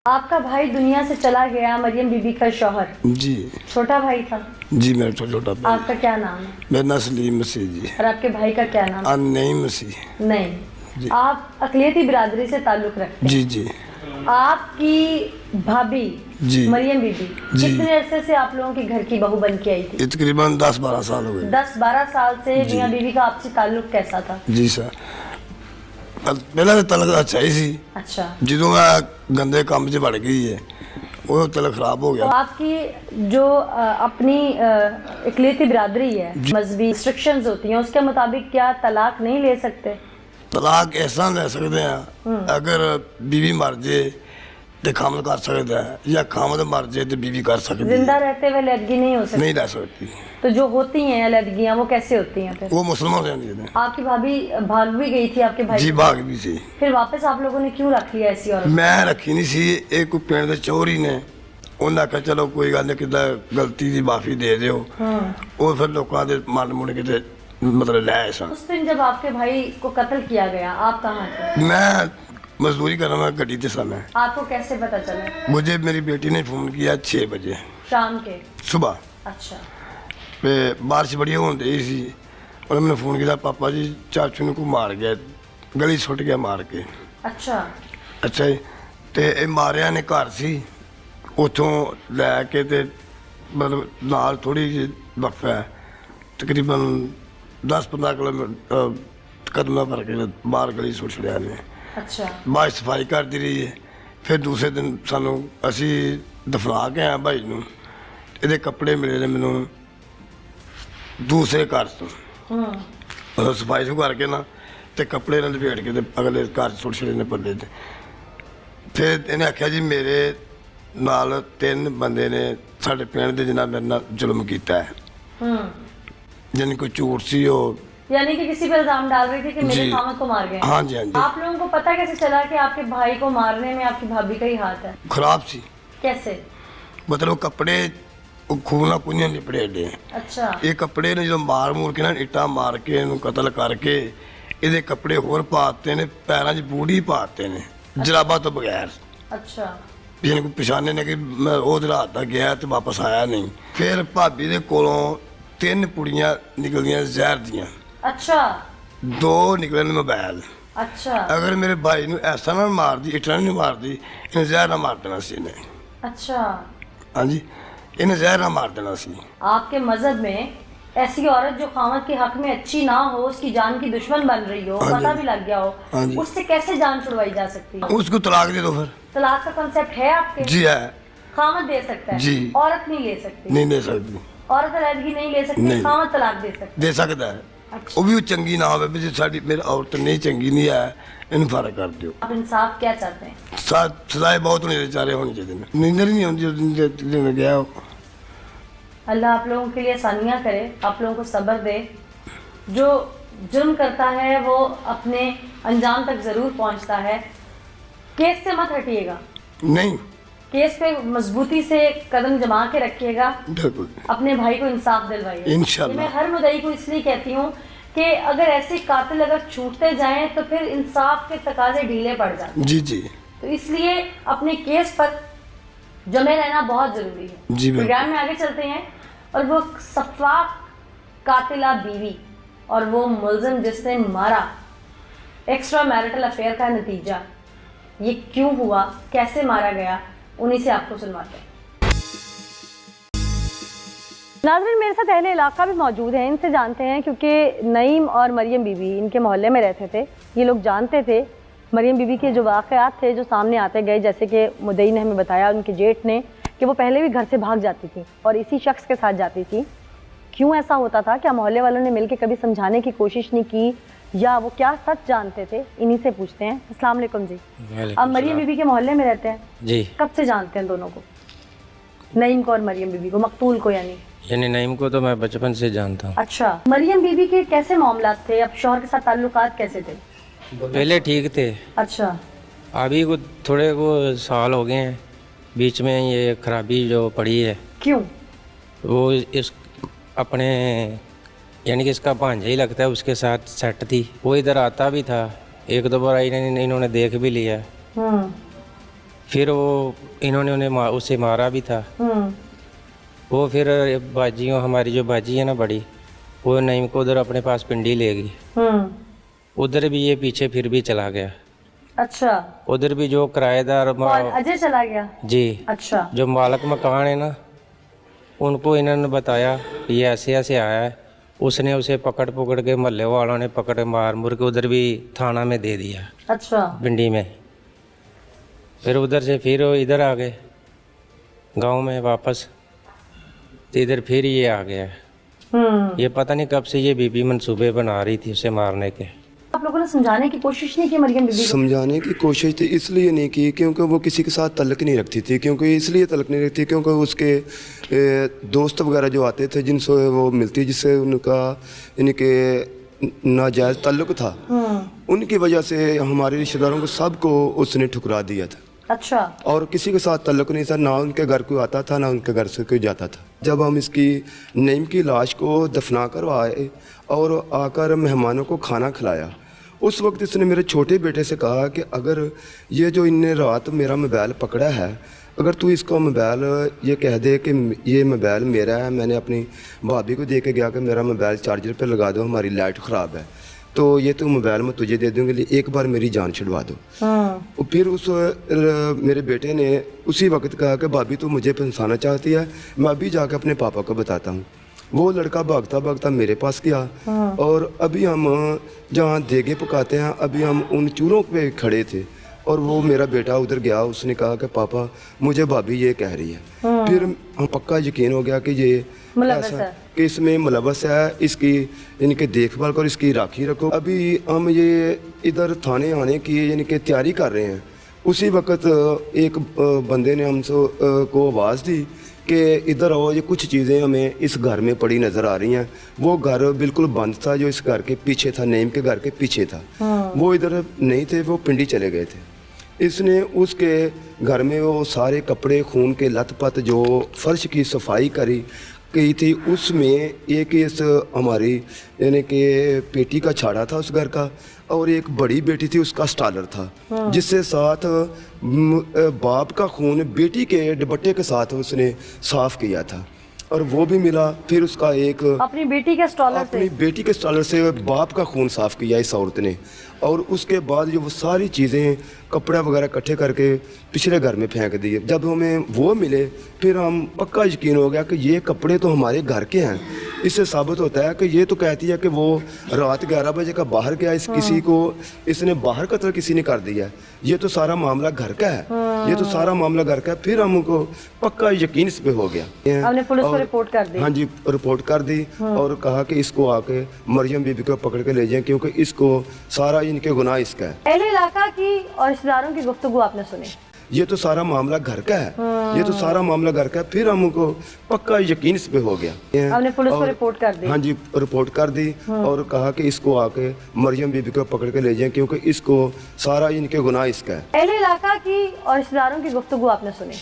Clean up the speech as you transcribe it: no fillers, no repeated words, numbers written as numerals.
आपका भाई दुनिया से चला गया, मरियम बीबी का शौहर जी छोटा भाई था। जी मेरा छोटा भाई। आपका क्या नाम है? मेरा नाम सलीम मसीह जी। और आपके भाई का क्या नाम है? नहीं मसीह। नहीं। जी। आप अकलियती बिरादरी से ताल्लुक रखते हैं। जी जी आपकी भाभी जी मरियम बीबी जी। कितने अरसे से आप लोगों के घर की बहू बन के आई थी? तकरीबन 10-12 साल हो गए। 10-12 साल से जी। मियां बीवी का आपसे ताल्लुक कैसा था? जी सर ਪਹਿਲਾਂ ਤਾਂ ਤਲਕ ਅੱਛਾ ਹੀ ਸੀ। अच्छा। ਜਦੋਂ ਮੈਂ ਗੰਦੇ ਕੰਮ 'ਚ ਵੜ ਗਈ ਹੈ ਉਹ ਤਲਕ ਖਰਾਬ ਹੋ तो ਗਿਆ। आपकी जो अपनी इकलीती बिरादरी है, मजहबी रिस्ट्रिक्शंस होती हैं, उसके मुताबिक क्या तलाक नहीं ले सकते? ਤਲਾਕ ਐਸਾ ਲੈ ਸਕਦੇ ਆ ਅਗਰ ਬੀਵੀ ਮਰ ਜੇ ਤੇ ਖਾਮਦ ਕਰ ਸਕਦਾ ਹੈ ਜਾਂ ਖਾਮਦ ਮਰ ਜੇ ਤੇ ਬੀਵੀ ਕਰ ਸਕਦੀ जिंदा ਹੈ। रहते हुए अलहदगी नहीं हो सकती? ਨਹੀਂ ਲੈ ਸਕਦੀ। तो जो होती हैं अलहदगियाँ वो कैसे होती हैं फिर? ਉਹ ਮੁਸਲਮਾਨ ਹੋ ਜਾਂਦੀ ਨੇ। आपकी भाभी भाग भी गई थी आपके भाई ਜੀ के ਭਾਗ ਵੀ ਸੀ। साथ। फिर वापस आप लोगों ने क्यों रख लिया ऐसी औरत? ਮੈਂ ਰੱਖੀ ਨਹੀਂ ਸੀ। ਇਹ ਕੋਈ ਪਿੰਡ ਦੇ ਚੋਰੀ ਨੇ ਉਹਨਾਂ ਕਹਾ ਚਲੋ ਕੋਈ ਗੱਲ ਨਹੀਂ ਕਿੱਦਾਂ ਗਲਤੀ ਦੀ ਮਾਫੀ ਦੇ ਦਿਓ। ਉਹ ਫਿਰ ਲੋਕਾਂ ਦੇ ਮਨ ਮੁੜ ਕੇ ਤੇ ਮਤਲਬ ਲੈ ਆਏ ਸਨ। उस दिन जब आपके भाई को कत्ल किया गया आप कहाँ थे? मैं मजदूरी कर रहा गड्डी के समय। आपको कैसे पता चला? मुझे मेरी बेटी ने फ़ोन किया 6 बजे शाम के? सुबह अच्छा। पे बारिश बड़ी हो रही सी। उन्होंने मैंने फ़ोन किया पापा जी चाचू ने को मार गया गली सुट गया मार के। अच्छा। अच्छा जी तो ये मारिया ने घर सी उतों लैके ते मतलब नाल थोड़ी जी वक्फा है तकरीबन 10-15 किलोमीटर कदम भर के बाहर गली सुट छड़िया ने। अच्छा। ਬਾਅਦ ਸਫਾਈ ਕਰਦੀ ਰਹੀ ਹੈ। ਫਿਰ ਦੂਸਰੇ ਦਿਨ ਸਾਨੂੰ ਅਸੀਂ ਦਫਨਾ ਕੇ ਆਏ ਭਾਈ ਨੂੰ। ਇਹਦੇ ਕੱਪੜੇ ਮਿਲੇ ਨੇ ਮੈਨੂੰ ਦੂਸਰੇ ਘਰ ਤੋਂ। ਉਹ ਸਫਾਈ ਸ਼ੁਰੂ ਕਰਕੇ ਨਾ ਤੇ ਕੱਪੜੇ ਨਾਲ ਲਪੇਟ ਕੇ ਤੇ ਅਗਲੇ ਘਰ ਸੁੱਟ ਛੜੇ ਨੇ ਪੱਲੇ ਤੇ। ਫਿਰ ਇਹਨੇ ਆਖਿਆ ਜੀ ਮੇਰੇ ਨਾਲ 3 ਬੰਦੇ ਨੇ ਸਾਡੇ ਪਿੰਡ ਦੇ ਜਿਨ੍ਹਾਂ ਮੇਰੇ ਨਾਲ ਜ਼ੁਲਮ ਕੀਤਾ ਹੈ। ਜਾਨੀ ਕੋਈ ਝੂਠ ਸੀ ਉਹ। यानी कि किसी पे इल्जाम डाल रही थी कि मेरे जी। खामद को मार गए। हाँ जी हाँ जी। आप लोगों को पता कैसे चला कि आपके भाई को मारने में आपकी भाभी का ही हाथ है? ਖਰਾਬ ਸੀ कैसे? ਮਤਲਬ ਕੱਪੜੇ ਉਹ ਖੂਨ ਨਾਲ ਕੁੰਝੇ ਲਿਪੜੇ ਡੇ। अच्छा। ਇਹ ਕੱਪੜੇ ਨੇ ਜਦੋਂ ਮਾਰ ਮੂਰ ਕੇ ਨਾ ਇੱਟਾਂ ਮਾਰ ਕੇ ਇਹਨੂੰ ਕਤਲ ਕਰਕੇ ਇਹਦੇ ਕੱਪੜੇ ਹੋਰ ਪਾਤੇ ਨੇ ਪੈਰਾਂ 'ਚ ਬੂਟ ਹੀ ਪਾਤੇ ਨੇ ਜਰਾਬਾਂ ਤੋਂ ਬਗੈਰ। अच्छा। ਜਿਹਨੇ ਕੋਈ ਪਛਾਣੇ ਨੇ ਕਿ ਮੈਂ ਉਹ ਰਾਤ ਦਾ ਗਿਆ ਤੇ ਵਾਪਸ ਆਇਆ ਨਹੀਂ। ਫਿਰ ਭਾਬੀ ਦੇ ਕੋਲੋਂ 3 ਪੁੜੀਆਂ ਨਿਕਲਦੀਆਂ ਜ਼ਹਿਰ ਦੀਆਂ। अच्छा। 2 ਨਿਕਲੇ ਨੇ ਮੋਬਾਈਲ। अच्छा। ਅਗਰ ਮੇਰੇ ਭਾਈ ਨੂੰ ਐਸਾ ਨਾ ਮਾਰਦੀ ਇੱਟਾਂ ਨਹੀਂ ਮਾਰਦੀ ਇਹਨੇ ਜ਼ਹਿਰ ਨਾ ਮਾਰ ਦੇਣਾ ਸੀ ਇਹਨੇ। अच्छा। ਹਾਂਜੀ ਇਹਨੇ ਜ਼ਹਿਰ ਨਾ ਮਾਰ ਦੇਣਾ ਸੀ। आपके मजहब में ऐसी औरत जो खामद के हक में अच्छी ना हो, उसकी जान की दुश्मन बन रही हो, हाँ जी। पता भी लग गया हाँ हो, जी। उससे कैसे जान छुड़वाई जा सकती है? उसको तलाक दे दो फिर। तलाक का कंसेप्ट है आपके? जी है। खामद दे सकता है जी। औरत नहीं ले सकती? नहीं दे सकती। औरत अलहदगी नहीं ले सकती, नहीं। खामद तलाक दे सकता ਦੇ ਸਕਦਾ ਹੈ। है। अच्छा। ਉਹ ਵੀ ਉਹ ਚੰਗੀ ਨਾ ਹੋਵੇ ਵੀ ਜੇ ਸਾਡੀ ਮੇਰੀ ਔਰਤ ਨਹੀਂ ਚੰਗੀ ਨਹੀਂ ਹੈ ਇਹਨੂੰ ਫਰਕ ਕਰ ਦਿਓ। आप इंसाफ क्या चाहते हैं? ਸਜ਼ਾਏ ਬਹੁਤ ਹੋਣੀ ਚਾਹੀਏ ਹੋਣੀ ਚਾਹੀਦੀ ਨੇ। ਨੀਂਦਰ ਹੀ ਨਹੀਂ ਆਉਂਦੀ ਜਦੋਂ ਦਿਨ ਗਿਆ ਉਹ। अल्लाह आप लोगों के लिए आसानियाँ करे, आप लोगों को सब्र दे। जो जुर्म करता है वो अपने अंजाम तक ज़रूर पहुँचता है। केस से मत हटिएगा, नहीं केस पे मजबूती से कदम जमा के रखिएगा, बिल्कुल अपने भाई को इंसाफ दिलवाइए। इंशाल्लाह। ये मैं हर मुद्दई को इसलिए कहती हूँ कि अगर ऐसे कातिल अगर छूटते जाएं तो फिर इंसाफ के तकाजे ढीले पड़ जाते हैं। जी जी तो इसलिए अपने केस पर जमे रहना बहुत ज़रूरी है। जी बिल्कुल। प्रोग्राम में आगे चलते हैं और वो सफाक कातिला बीवी और वो मुलजिम जिसने मारा, एक्स्ट्रा मैरिटल अफेयर का नतीजा ये क्यों हुआ, कैसे मारा गया, उन्हीं से आपको सुनवाते हैं। नाज़रीन मेरे साथ अहले इलाका भी मौजूद हैं, इनसे जानते हैं क्योंकि नईम और मरियम बीबी इनके मोहल्ले में रहते थे। ये लोग जानते थे मरियम बीबी के जो वाक़यात थे जो सामने आते गए, जैसे कि मुद्दई ने हमें बताया उनके जेठ ने कि वो पहले भी घर से भाग जाती थी और इसी शख्स के साथ जाती थी। क्यों ऐसा होता था? क्या मोहल्ले वालों ने मिलकर कभी समझाने की कोशिश नहीं की या वो क्या सच जानते थे? इन्हीं से पूछते हैं। अस्सलाम वालेकुम जी। अब मरियम बीबी के मोहल्ले में रहते हैं जी। कब से जानते हैं दोनों को, नईम को और मरियम बीबी को, मकतूल को यानी नईम को तो मैं बचपन से जानता हूँ। अच्छा। मरियम बीबी के कैसे मामलात थे? अब शौहर के साथ ताल्लुकात कैसे थे? पहले ठीक थे, अच्छा। अभी को थोड़े को साल हो गए हैं, बीच में ये खराबी जो पड़ी है। क्यों? वो इस अपने यानी कि इसका भांजा ही लगता है उसके साथ सेट थी। वो इधर आता भी था, 1-2 बार इन्होंने देख भी लिया। फिर वो इन्होंने उसे मारा भी था। वो फिर बाजियों, हमारी जो बाजी है ना बड़ी, वो नईम को उधर अपने पास पिंडी ले गई। उधर भी ये पीछे फिर भी चला गया। अच्छा, उधर भी जो किराएदार कौन, अजय चला गया? जी, अच्छा, जो मालक मकान है ना, उनको इन्होंने बताया ये ऐसे ऐसे आया है। उसने उसे पकड़ के मोहल्ले वालों ने पकड़ मार मुर के उधर भी थाना में दे दिया, अच्छा, पिंडी में। फिर उधर से फिर इधर आ गए गांव में वापस, तो इधर फिर ये आ गया। ये पता नहीं कब से ये बीबी मंसूबे बना रही थी उसे मारने के। आप लोगों ने समझाने की कोशिश नहीं की मरियम बीबी को? समझाने की कोशिश तो इसलिए नहीं की क्योंकि वो किसी के साथ तल्लक नहीं रखती थी। क्योंकि इसलिए तल्लक नहीं रखती क्योंकि उसके दोस्त वगैरह जो आते थे जिनसे वो मिलती, जिससे उनका इनके नाजायज़ तल्लुक था, उनकी वजह से हमारे रिश्तेदारों को सबको उसने ठुकरा दिया था। अच्छा, और किसी के साथ तल्लुक नहीं था, ना उनके घर कोई आता था ना उनके घर से कोई जाता था। जब हम इसकी नईम की लाश को दफना कर आए और आकर मेहमानों को खाना खिलाया, उस वक्त इसने मेरे छोटे बेटे से कहा कि अगर ये जो इनने रात मेरा मोबाइल पकड़ा है, अगर तू इसको मोबाइल ये कह दे कि ये मोबाइल मेरा है, मैंने अपनी भाभी को दे के गया कि मेरा मोबाइल चार्जर पे लगा दो, हमारी लाइट ख़राब है, तो ये तो मोबाइल मैं तुझे दे दूँगी, एक बार मेरी जान छुड़वा दो। और फिर उस मेरे बेटे ने उसी वक्त कहा कि भाभी तू मुझे फंसाना चाहती है, मैं अभी जाकर अपने पापा को बताता हूँ। वो लड़का भागता भागता मेरे पास गया और अभी हम जहाँ देगे पकाते हैं, अभी हम उन चूल्हों पे खड़े थे और वो मेरा बेटा उधर गया, उसने कहा कि पापा मुझे भाभी ये कह रही है। फिर हम पक्का यकीन हो गया कि ये मुलव्वस ऐसा है, कि इसमें मुलव्वस है, इसकी इनके देखभाल करो, इसकी राखी रखो। अभी हम ये इधर थाने आने की यानी कि तैयारी कर रहे हैं, उसी वक्त एक बंदे ने हमसे को आवाज़ दी कि इधर आओ, ये कुछ चीज़ें हमें इस घर में पड़ी नज़र आ रही हैं। वो घर बिल्कुल बंद था जो इस घर के पीछे था, नईम के घर के पीछे था। वो इधर नहीं थे, वो पिंडी चले गए थे। इसने उसके घर में वो सारे कपड़े खून के लथपथ जो फर्श की सफाई की थी, उसमें एक इस हमारी यानी कि पेटी का छाड़ा था उस घर का, और एक बड़ी बेटी थी उसका स्टॉलर था, जिससे साथ बाप का खून बेटी के दुपट्टे के साथ उसने साफ किया था और वो भी मिला। फिर उसका एक अपनी बेटी के स्टॉलर से, अपनी बेटी के स्टॉलर से बाप का खून साफ किया इस औरत ने। और उसके बाद जो वो सारी चीज़ें कपड़ा वगैरह इकट्ठे करके पिछले घर में फेंक दिए। जब हमें वो मिले फिर हम पक्का यकीन हो गया कि ये कपड़े तो हमारे घर के हैं। इससे साबित होता है कि ये तो कहती है कि वो रात 11 बजे का बाहर गया, इस किसी को इसने बाहर कत्ल किसी ने कर दिया। ये तो सारा मामला घर का है, ये तो सारा मामला घर का है। फिर हमको पक्का यकीन इस पे हो गया। हमने पुलिस को रिपोर्ट कर दी। हाँ जी, रिपोर्ट कर दी और कहा कि इसको आके मरियम बीबी को पकड़ के ले जाएं क्योंकि इसको सारा इनके गुनाह इसका है। अहले इलाका की और रिश्तेदारों की गुफ्तगू आपने सुनी। ये तो सारा मामला घर का है, ये तो सारा मामला घर का है। फिर हमको पक्का यकीन इस पे हो गया। हमने पुलिस को रिपोर्ट कर दी। हाँ जी, रिपोर्ट कर दी और कहा कि इसको आके मरियम बीबी को पकड़ के ले जाएं क्योंकि इसको सारा इनके गुनाह इसका है। अहले इलाका की और रिश्तेदारों की गुफ्तगू आपने सुनी।